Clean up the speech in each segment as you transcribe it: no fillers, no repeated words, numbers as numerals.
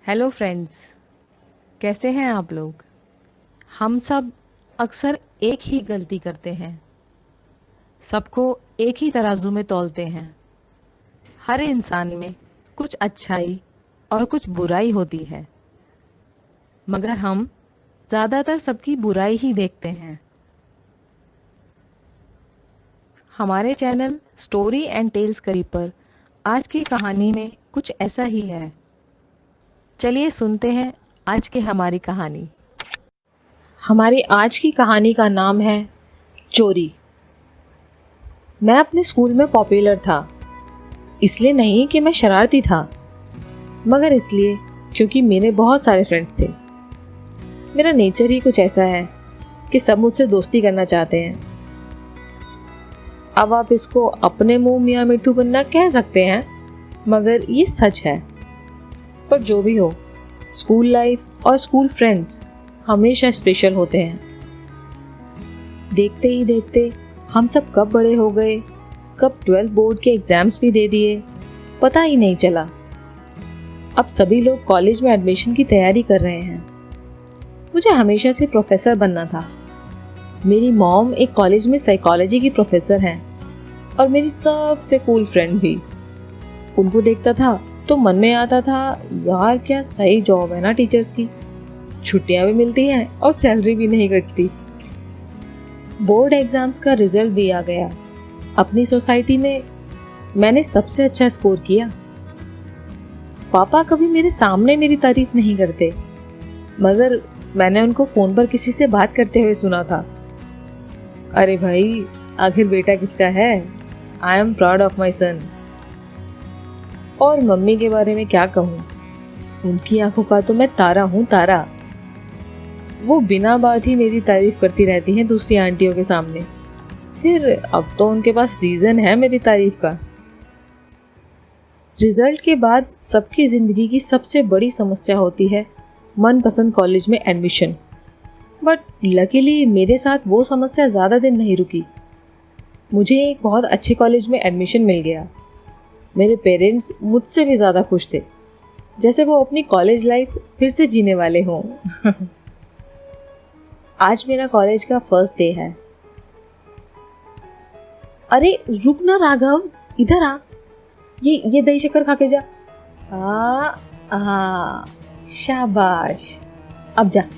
Hello friends, कैसे हैं आप लोग। हम सब अक्सर एक ही गलती करते हैं, सबको एक ही तराजू में तौलते हैं। हर इंसान में कुछ अच्छाई और कुछ बुराई होती है, मगर हम ज़्यादातर सबकी बुराई ही देखते हैं। हमारे चैनल स्टोरी एंड टेल्स करी पर आज की कहानी में कुछ ऐसा ही है। चलिए सुनते हैं आज की हमारी कहानी। हमारी आज की कहानी का नाम है चोरी। मैं अपने स्कूल में पॉपुलर था, इसलिए नहीं कि मैं शरारती था, मगर इसलिए क्योंकि मेरे बहुत सारे फ्रेंड्स थे। मेरा नेचर ही कुछ ऐसा है कि सब मुझसे दोस्ती करना चाहते हैं। अब आप इसको अपने मुंह मियाँ मिट्ठू बनना कह सकते हैं, मगर ये सच है। पर जो भी हो, स्कूल लाइफ और स्कूल फ्रेंड्स हमेशा स्पेशल होते हैं। देखते ही देखते हम सब कब बड़े हो गए, कब 12th बोर्ड के एग्जाम्स भी दे दिए, पता ही नहीं चला। अब सभी लोग कॉलेज में एडमिशन की तैयारी कर रहे हैं। मुझे हमेशा से प्रोफेसर बनना था। मेरी मॉम एक कॉलेज में साइकोलॉजी की प्रोफेसर हैं और मेरी सबसे कूल फ्रेंड भी। उनको देखता था तो मन में आता था, यार क्या सही जॉब है ना टीचर्स की, छुट्टियां भी मिलती हैं और सैलरी भी नहीं कटती। बोर्ड एग्जाम्स का रिजल्ट भी आ गया। अपनी सोसाइटी में मैंने सबसे अच्छा स्कोर किया। पापा कभी मेरे सामने मेरी तारीफ नहीं करते, मगर मैंने उनको फोन पर किसी से बात करते हुए सुना था, अरे भाई आखिर बेटा किसका है, I am proud of my son. और मम्मी के बारे में क्या कहूँ, उनकी आंखों का तो मैं तारा हूँ, तारा। वो बिना बात ही मेरी तारीफ करती रहती हैं दूसरी आंटियों के सामने। फिर अब तो उनके पास रीजन है मेरी तारीफ का। रिजल्ट के बाद सबकी जिंदगी की सबसे बड़ी समस्या होती है मनपसंद कॉलेज में एडमिशन। बट लकीली मेरे साथ वो समस्या ज़्यादा दिन नहीं रुकी। मुझे एक बहुत अच्छे कॉलेज में एडमिशन मिल गया। मेरे पेरेंट्स मुझसे भी ज़्यादा खुश थे, जैसे वो अपनी कॉलेज लाइफ फिर से जीने वाले हों। आज मेरा कॉलेज का फर्स्ट डे है। अरे रुक ना राघव, इधर आ, ये दही शक्कर खा के जा। शाबाश, अब जा।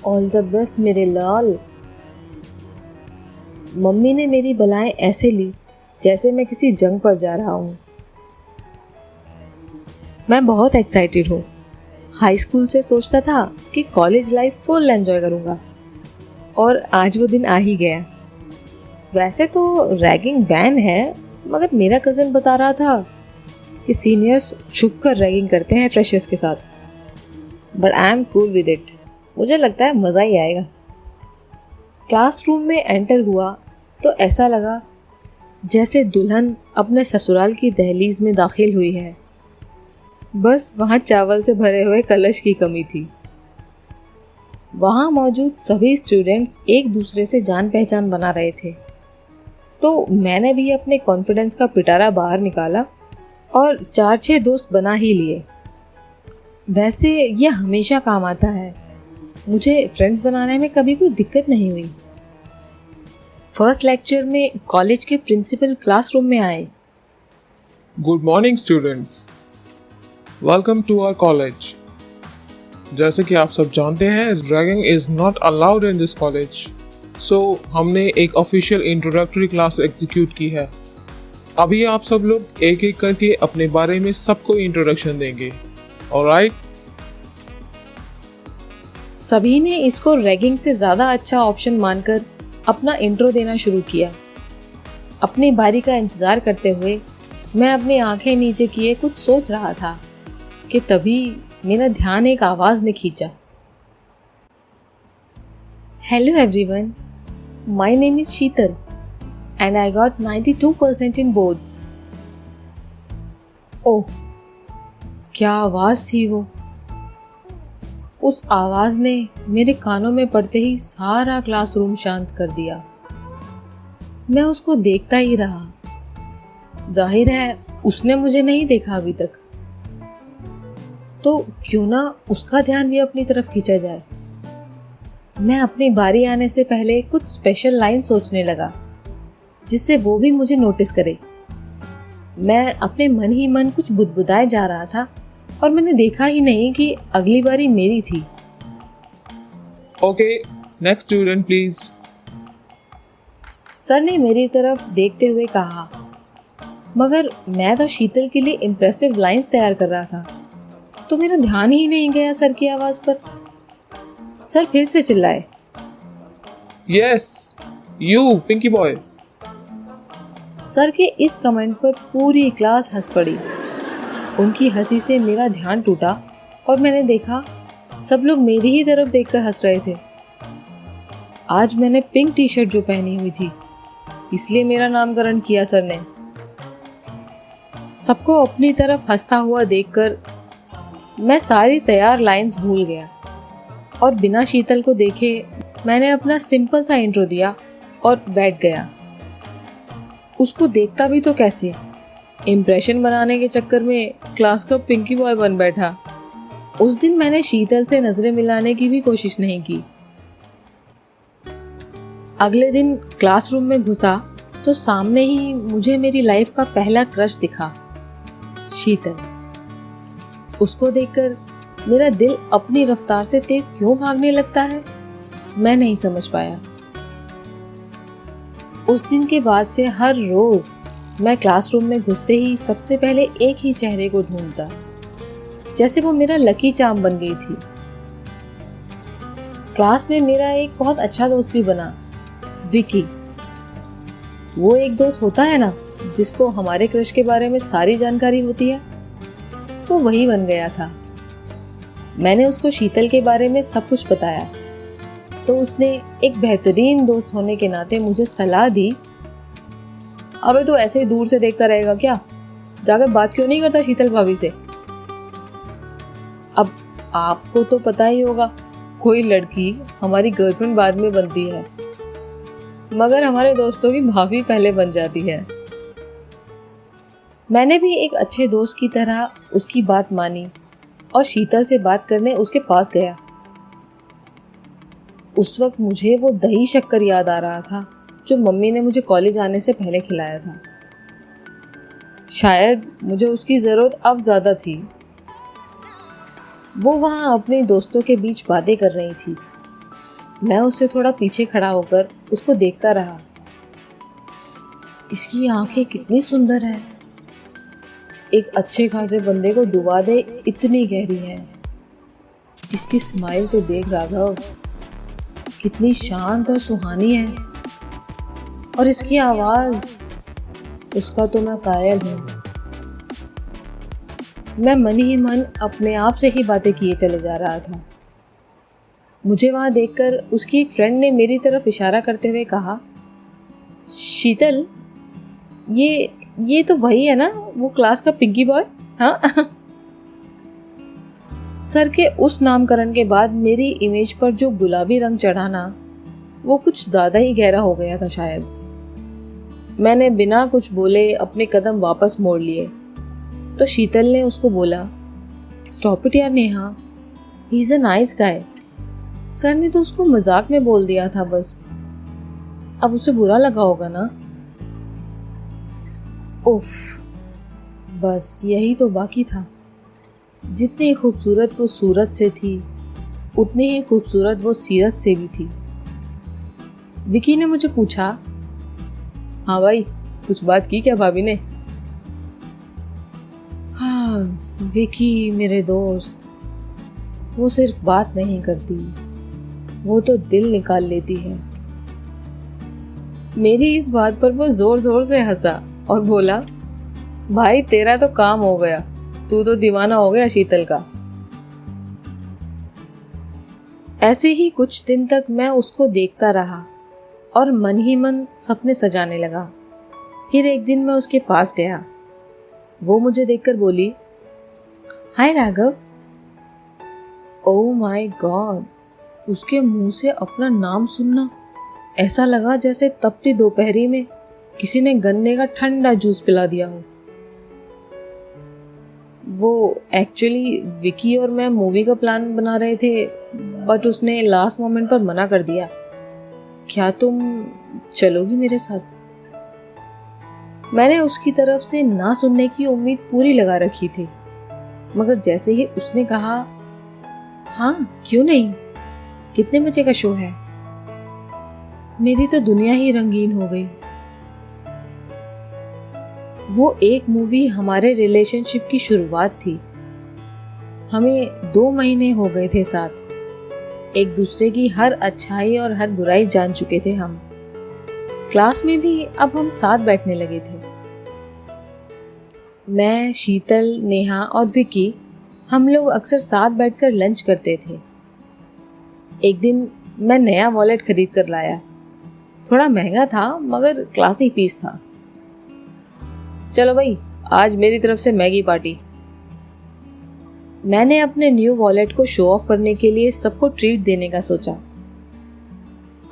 ऑल द बेस्ट मेरे लाल। मम्मी ने मेरी बलाएं ऐसे ली जैसे मैं किसी जंग पर जा रहा हूँ। मैं बहुत एक्साइटेड हूँ। हाई स्कूल से सोचता था कि कॉलेज लाइफ फुल एंजॉय करूँगा, और आज वो दिन आ ही गया। वैसे तो रैगिंग बैन है, मगर मेरा कज़न बता रहा था कि सीनियर्स छुप कर रैगिंग करते हैं फ्रेशर्स के साथ। But I am cool with it, मुझे लगता है मज़ा ही आएगा। क्लासरूम में एंटर हुआ तो ऐसा लगा जैसे दुल्हन अपने ससुराल की दहलीज में दाखिल हुई है। बस वहाँ चावल से भरे हुए कलश की कमी थी। वहाँ मौजूद सभी स्टूडेंट्स एक दूसरे से जान पहचान बना रहे थे, तो मैंने भी अपने कॉन्फिडेंस का पिटारा बाहर निकाला और 4-6 दोस्त बना ही लिए। वैसे ये हमेशा काम आता है, मुझे फ्रेंड्स बनाने में कभी कोई दिक्कत नहीं हुई। फर्स्ट लेक्चर में कॉलेज के प्रिंसिपल क्लासरूम में आए। Good morning students, welcome to our college. जैसे कि आप सब जानते हैं, ragging is not allowed in this college, so हमने एक ऑफिशियल इंट्रोडक्टरी क्लास एग्जीक्यूट की है। अभी आप सब लोग एक एक करके अपने बारे में सबको इंट्रोडक्शन देंगे, ऑलराइट? सभी ने इसको रैगिंग से ज़्यादा अच्छा ऑप्शन मानकर अपना इंट्रो देना शुरू किया। अपनी बारी का इंतज़ार करते हुए मैं अपनी आंखें नीचे किए कुछ सोच रहा था कि तभी मेरा ध्यान एक आवाज़ ने खींचा। Hello everyone, my name is Sheetal and I got 92% in boards. Oh, क्या आवाज़ थी वो। उस आवाज़ ने मेरे कानों में पड़ते ही सारा क्लासरूम शांत कर दिया। मैं उसको देखता ही रहा। जाहिर है उसने मुझे नहीं देखा अभी तक। तो क्यों ना उसका ध्यान भी अपनी तरफ खींचा जाए। मैं अपनी बारी आने से पहले कुछ स्पेशल लाइन सोचने लगा जिससे वो भी मुझे नोटिस करे। मैं अपने मन ही मन कुछ बुदबुदाए जा रहा था और मैंने देखा ही नहीं कि अगली बारी मेरी थी। Okay, next student please. Sir ने मेरी तरफ देखते हुए कहा, मगर मैं तो शीतल के लिए इम्प्रेसिव लाइंस तैयार कर रहा था, तो मेरा ध्यान ही नहीं गया सर की आवाज पर। सर फिर से चिल्लाए, Yes, you, Pinky boy. Sir के इस कमेंट पर पूरी क्लास हंस पड़ी। उनकी हंसी से मेरा ध्यान टूटा और मैंने देखा सब लोग मेरी ही तरफ देखकर हंस रहे थे। आज मैंने पिंक टी शर्ट जो पहनी हुई थी, इसलिए मेरा नामकरण किया सर ने। सबको अपनी तरफ हंसता हुआ देखकर मैं सारी तैयार लाइंस भूल गया और बिना शीतल को देखे मैंने अपना सिंपल सा इंट्रो दिया और बैठ गया। उसको देखता भी तो कैसे, इम्प्रेशन बनाने के चक्कर में क्लास का पिंकी बॉय बन बैठा। उस दिन मैंने शीतल से नजरें मिलाने की भी कोशिश नहीं की। अगले दिन क्लासरूम में घुसा तो सामने ही मुझे मेरी लाइफ का पहला क्रश दिखा, शीतल। उसको देखकर मेरा दिल अपनी रफ्तार से तेज क्यों भागने लगता है, मैं नहीं समझ पाया। उस दिन के बाद से हर रोज मैं क्लासरूम में घुसते ही सबसे पहले एक ही चेहरे को ढूंढता, जैसे वो मेरा लकी चार्म बन गई थी। क्लास में मेरा एक बहुत अच्छा दोस्त भी बना, विकी। वो एक दोस्त होता है ना जिसको हमारे क्रश के बारे में सारी जानकारी होती है, वो वही बन गया था। मैंने उसको शीतल के बारे में सब कुछ बताया तो उसने एक बेहतरीन दोस्त होने के नाते मुझे सलाह दी, अबे तू ऐसे ही दूर से देखता रहेगा क्या, जाकर बात क्यों नहीं करता शीतल भाभी से। अब आपको तो पता ही होगा, कोई लड़की हमारी गर्लफ्रेंड बाद में बनती है, मगर हमारे दोस्तों की भाभी पहले बन जाती है। मैंने भी एक अच्छे दोस्त की तरह उसकी बात मानी और शीतल से बात करने उसके पास गया। उस वक्त मुझे वो दही शक्कर याद आ रहा था जो मम्मी ने मुझे कॉलेज आने से पहले खिलाया था। शायद मुझे उसकी जरूरत अब ज्यादा थी। वो वहां अपने दोस्तों के बीच बातें कर रही थी। मैं उससे थोड़ा पीछे खड़ा होकर उसको देखता रहा। इसकी आंखें कितनी सुंदर है, एक अच्छे खासे बंदे को डुबा दे इतनी गहरी है। इसकी स्माइल तो देख राघव, कितनी शांत और सुहानी है, और इसकी आवाज, उसका तो मैं कायल हूँ। मैं मन ही मन अपने आप से ही बातें किए चले जा रहा था। मुझे वहां देखकर उसकी एक फ्रेंड ने मेरी तरफ इशारा करते हुए कहा, शीतल, ये तो वही है ना, वो क्लास का पिंकी बॉय। हाँ सर के उस नामकरण के बाद मेरी इमेज पर जो गुलाबी रंग चढ़ा ना, वो कुछ ज्यादा ही गहरा हो गया था शायद। मैंने बिना कुछ बोले अपने कदम वापस मोड़ लिए तो शीतल ने उसको बोला, स्टॉप इट यार Neha, he is a nice guy. Sir ने तो उसको मजाक में बोल दिया था बस, अब उसे बुरा लगा होगा ना। उफ, बस यही तो बाकी था। जितनी खूबसूरत वो सूरत से थी, उतनी ही खूबसूरत वो सीरत से भी थी। विकी ने मुझे पूछा, हाँ भाई, कुछ बात की क्या भाभी ने? हाँ विकी मेरे दोस्त, वो सिर्फ बात नहीं करती, वो तो दिल निकाल लेती है। मेरी इस बात पर वो जोर जोर से हंसा और बोला, भाई तेरा तो काम हो गया, तू तो दीवाना हो गया शीतल का। ऐसे ही कुछ दिन तक मैं उसको देखता रहा और मन ही मन सपने सजाने लगा। फिर एक दिन मैं उसके पास गया। वो मुझे देखकर बोली, हाय राघव। ओह माय गॉड, उसके मुंह से अपना नाम सुनना ऐसा लगा जैसे तपती दोपहरी में किसी ने गन्ने का ठंडा जूस पिला दिया हो। वो एक्चुअली विकी और मैं मूवी का प्लान बना रहे थे, बट उसने लास्ट मोमेंट पर मना कर दिया। क्या तुम चलोगी मेरे साथ? मैंने उसकी तरफ से ना सुनने की उम्मीद पूरी लगा रखी थी, मगर जैसे ही उसने कहा हाँ क्यों नहीं, कितने बजे का शो है, मेरी तो दुनिया ही रंगीन हो गई। वो एक मूवी हमारे रिलेशनशिप की शुरुआत थी। हमें 2 महीने हो गए थे साथ, एक दूसरे की हर अच्छाई और हर बुराई जान चुके थे हम। क्लास में भी अब हम साथ बैठने लगे थे। मैं, शीतल, नेहा और विकी हम लोग अक्सर साथ बैठकर लंच करते थे। एक दिन मैं नया वॉलेट खरीद कर लाया। थोड़ा महंगा था मगर क्लासी पीस था। चलो भाई, आज मेरी तरफ से मैगी पार्टी। मैंने अपने न्यू वॉलेट को शो ऑफ करने के लिए सबको ट्रीट देने का सोचा।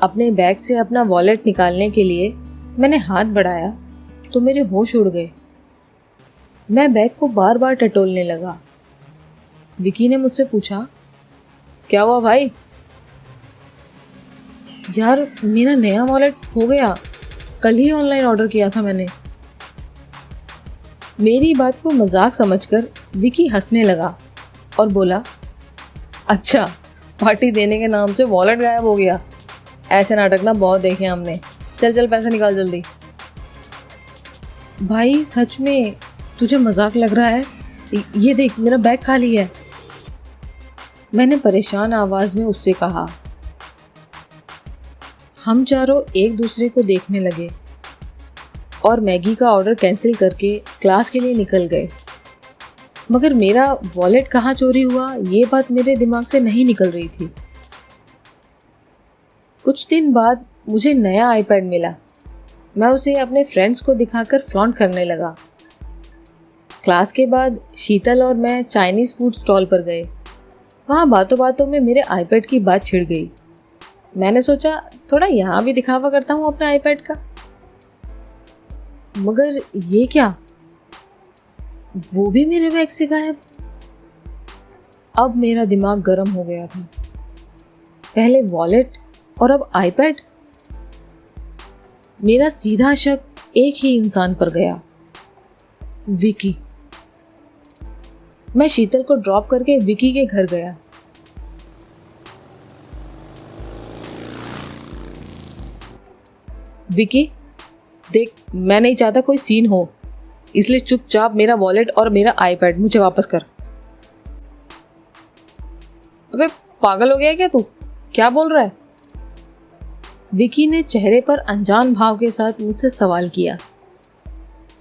अपने बैग से अपना वॉलेट निकालने के लिए मैंने हाथ बढ़ाया तो मेरे होश उड़ गए। मैं बैग को बार बार टटोलने लगा। विकी ने मुझसे पूछा, क्या हुआ भाई? यार, मेरा नया वॉलेट खो गया, कल ही ऑनलाइन ऑर्डर किया था मैंने। मेरी बात को मजाक समझकर विकी हंसने लगा और बोला, अच्छा, पार्टी देने के नाम से वॉलेट गायब हो गया। ऐसे नाटक ना बहुत देखे हमने। चल चल पैसे निकाल जल्दी। भाई सच में तुझे मजाक लग रहा है? ये देख, मेरा बैग खाली है। मैंने परेशान आवाज में उससे कहा। हम चारों एक दूसरे को देखने लगे और मैगी का ऑर्डर कैंसिल करके क्लास के लिए निकल गए। मगर मेरा वॉलेट कहाँ चोरी हुआ, ये बात मेरे दिमाग से नहीं निकल रही थी। कुछ दिन बाद मुझे नया आईपैड मिला। मैं उसे अपने फ्रेंड्स को दिखाकर फ्लॉन्ट करने लगा। क्लास के बाद शीतल और मैं चाइनीज फूड स्टॉल पर गए। वहाँ बातों बातों में मेरे आईपैड की बात छिड़ गई। मैंने सोचा थोड़ा यहाँ भी दिखावा करता हूँ अपने आईपैड का। मगर ये क्या, वो भी मेरे बैग से गायब। अब मेरा दिमाग गर्म हो गया था। पहले वॉलेट और अब आईपैड। मेरा सीधा शक एक ही इंसान पर गया, विकी। मैं शीतल को ड्रॉप करके विकी के घर गया। विकी, देख, मैं नहीं चाहता कोई सीन हो, इसलिए चुपचाप मेरा वॉलेट और मेरा आईपैड मुझे वापस कर। अबे पागल हो गया क्या तू? क्या बोल रहा है? विकी ने चेहरे पर अनजान भाव के साथ मुझसे सवाल किया।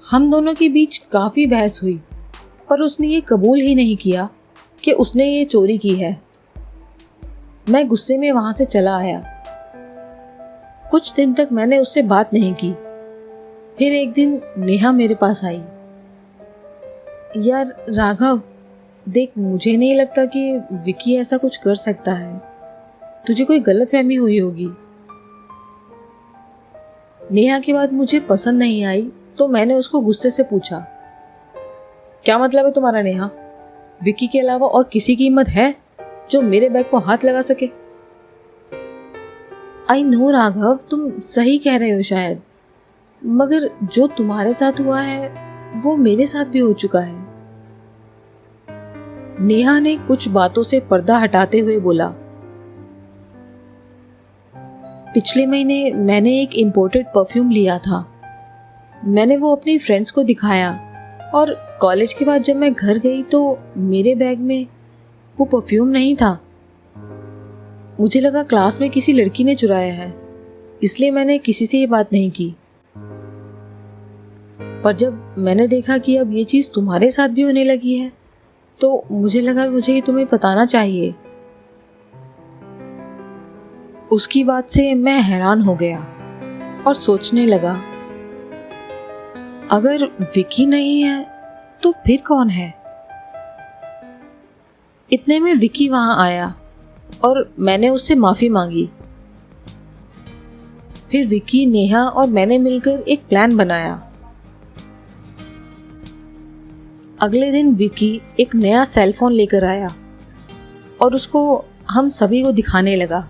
हम दोनों के बीच काफी बहस हुई, पर उसने ये कबूल ही नहीं किया कि उसने ये चोरी की है। मैं गुस्से में वहां से चला आया। कुछ दिन तक मैंने उससे बात नहीं की। फिर एक दिन नेहा मेरे पास आई। यार राघव, देख, मुझे नहीं लगता कि विकी ऐसा कुछ कर सकता है। तुझे कोई गलतफहमी हुई होगी। नेहा की बात मुझे पसंद नहीं आई तो मैंने उसको गुस्से से पूछा, क्या मतलब है तुम्हारा नेहा? विकी के अलावा और किसी की हिम्मत है जो मेरे बैग को हाथ लगा सके? आई नो राघव, तुम सही कह रहे हो शायद, मगर जो तुम्हारे साथ हुआ है वो मेरे साथ भी हो चुका है। नेहा ने कुछ बातों से पर्दा हटाते हुए बोला, पिछले महीने मैंने एक इम्पोर्टेड परफ्यूम लिया था। मैंने वो अपनी फ्रेंड्स को दिखाया और कॉलेज के बाद जब मैं घर गई तो मेरे बैग में वो परफ्यूम नहीं था। मुझे लगा क्लास में किसी लड़की ने चुराया है, इसलिए मैंने किसी से ये बात नहीं की। पर जब मैंने देखा कि अब ये चीज तुम्हारे साथ भी होने लगी है तो मुझे लगा मुझे ये तुम्हें बताना चाहिए। उसकी बात से मैं हैरान हो गया और सोचने लगा, अगर विकी नहीं है तो फिर कौन है? इतने में विकी वहां आया और मैंने उससे माफी मांगी। फिर विकी, नेहा और मैंने मिलकर एक प्लान बनाया। अगले दिन विकी एक नया सेल फोन लेकर आया और उसको हम सभी को दिखाने लगा।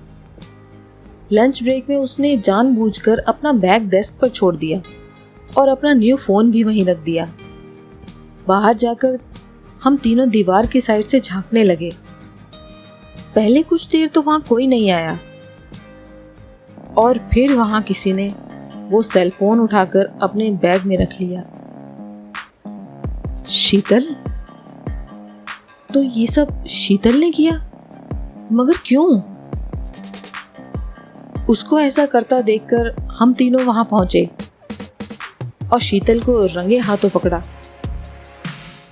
लंच ब्रेक में उसने जानबूझकर अपना बैग डेस्क पर छोड़ दिया और अपना न्यू फोन भी वहीं रख दिया। बाहर जाकर हम तीनों दीवार की साइड से झांकने लगे। पहले कुछ देर तो वहां कोई नहीं आया और फिर वहां किसी ने वो सेल फोन उठाकर अपने बैग में रख लिया। शीतल? तो ये सब शीतल ने किया, मगर क्यों? उसको ऐसा करता देखकर हम तीनों वहां पहुंचे और शीतल को रंगे हाथों पकड़ा।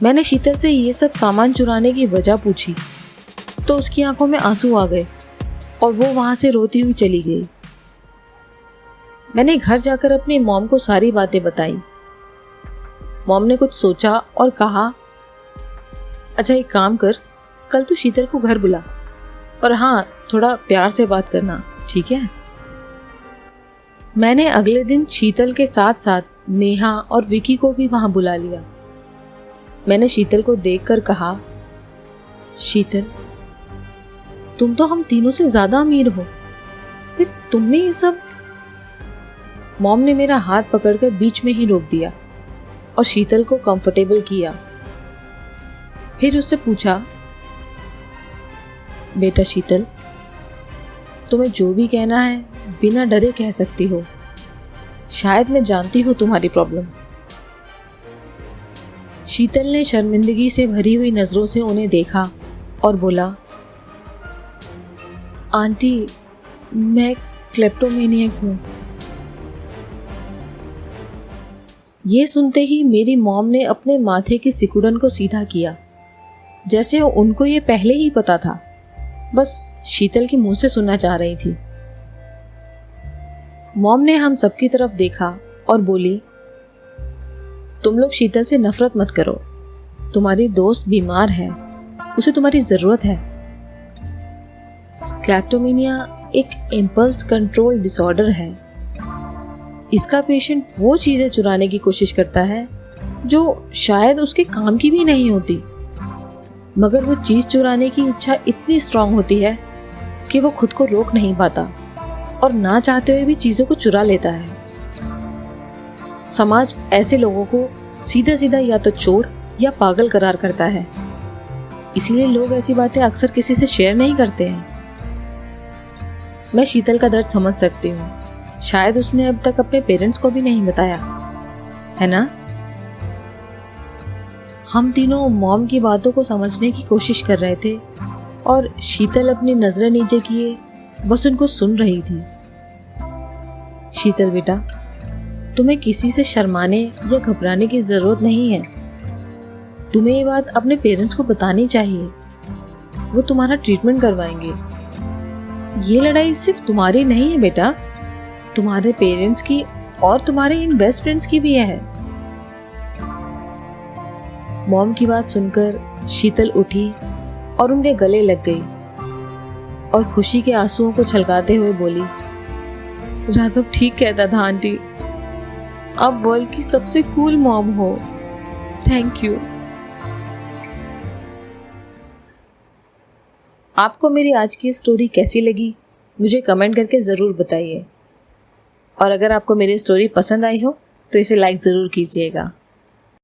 मैंने शीतल से ये सब सामान चुराने की वजह पूछी तो उसकी आंखों में आंसू आ गए और वो वहां से रोती हुई चली गई। मैंने घर जाकर अपनी मॉम को सारी बातें बताई। मॉम ने कुछ सोचा और कहा, अच्छा एक काम कर, कल तू शीतल को घर बुला और हाँ, थोड़ा प्यार से बात करना, ठीक है? मैंने अगले दिन शीतल के साथ साथ नेहा और विकी को भी वहां बुला लिया। मैंने शीतल को देखकर कहा, शीतल तुम तो हम तीनों से ज्यादा अमीर हो, फिर तुमने ये सब? मॉम ने मेरा हाथ पकड़कर बीच में ही रोक दिया और शीतल को कंफर्टेबल किया। फिर उससे पूछा, बेटा शीतल, तुम्हें जो भी कहना है बिना डरे कह सकती हो, शायद मैं जानती हूँ तुम्हारी प्रॉब्लम। शीतल ने शर्मिंदगी से भरी हुई नजरों से उन्हें देखा और बोला, आंटी मैं क्लेप्टोमेनियक हूँ। ये सुनते ही मेरी मॉम ने अपने माथे की सिकुड़न को सीधा किया, जैसे उनको ये पहले ही पता था, बस शीतल के मुंह से सुनना चाह रही थी। मॉम ने हम सबकी तरफ देखा और बोली, तुम लोग शीतल से नफरत मत करो, तुम्हारी दोस्त बीमार है, उसे तुम्हारी जरूरत है। क्लेप्टोमेनिया एक इम्पल्स कंट्रोल डिसऑर्डर है। इसका पेशेंट वो चीजें चुराने की कोशिश करता है जो शायद उसके काम की भी नहीं होती, मगर वो चीज चुराने की इच्छा इतनी स्ट्रांग होती है कि वो खुद को रोक नहीं पाता और ना चाहते हुए भी चीजों को चुरा लेता है। समाज ऐसे लोगों को सीधा सीधा या तो चोर या पागल करार करता है, इसीलिए लोग ऐसी बातें अक्सर किसी से शेयर नहीं करते हैं। मैं शीतल का दर्द समझ सकती हूँ, शायद उसने अब तक अपने पेरेंट्स को भी नहीं बताया, है ना? हम तीनों मॉम की बातों को समझने की कोशिश कर रहे थे और शीतल अपनी नजरें नीचे किए बस उनको सुन रही थी। शीतल बेटा, तुम्हें किसी से शर्माने या घबराने की जरूरत नहीं है। तुम्हें ये बात अपने पेरेंट्स को बतानी चाहिए, वो तुम्हारा ट्रीटमेंट करवाएंगे। ये लड़ाई सिर्फ तुम्हारी नहीं है बेटा, तुम्हारे पेरेंट्स की और तुम्हारे इन बेस्ट फ्रेंड्स की भी है। मॉम की बात सुनकर शीतल उठी और उनके गले लग गई और खुशी के आंसुओं को छलकाते हुए बोली, राघव ठीक कहता था आंटी, आप वर्ल्ड की सबसे कूल मॉम हो। Thank you. आपको मेरी आज की स्टोरी कैसी लगी मुझे कमेंट करके ज़रूर बताइए, और अगर आपको मेरी स्टोरी पसंद आई हो तो इसे लाइक ज़रूर कीजिएगा।